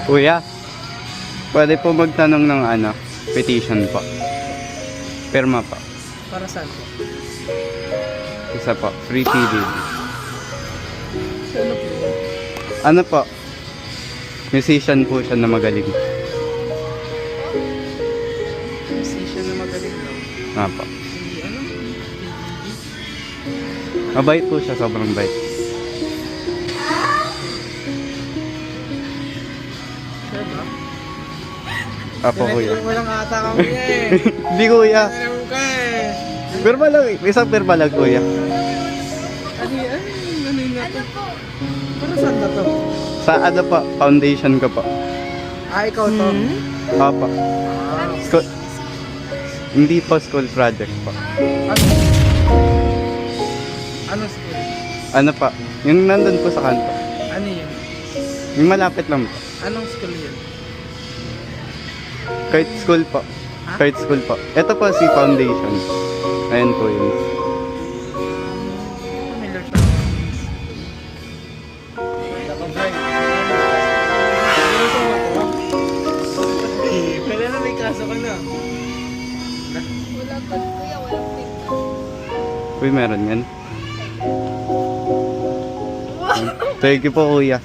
Kuya, pwede po magtanong ng petition po. Pirma po. Para saan po? Isa po, free feeding. Ano po? Ano po? Musician po siya na magaling. Musician na magaling lang. Nga po. Si ano? Mabait po siya, sobrang bait. Sure ba? Apo kuya. Walang ata kami eh. Hindi kuya. Alam ka eh. Pirma lang, isang pirma lang kuya. Ano yan? Ano yun nga to? Para saan na to? Sa po, foundation ko po. Ah, ikaw to? Opo. School, hindi po school project po. Ano? Ano school? Ano pa? Yung nandun po sa kanto. Ano yun? Yung malapit lang po. Anong school yun? Kahit school po. Ha? Kahit school po. Ito po si foundation. Ayan po yun. Familiar siya. Pwede na may kaso ka na. Wala pa kuya, walang pink. Uy, meron yan. Thank you po kuya.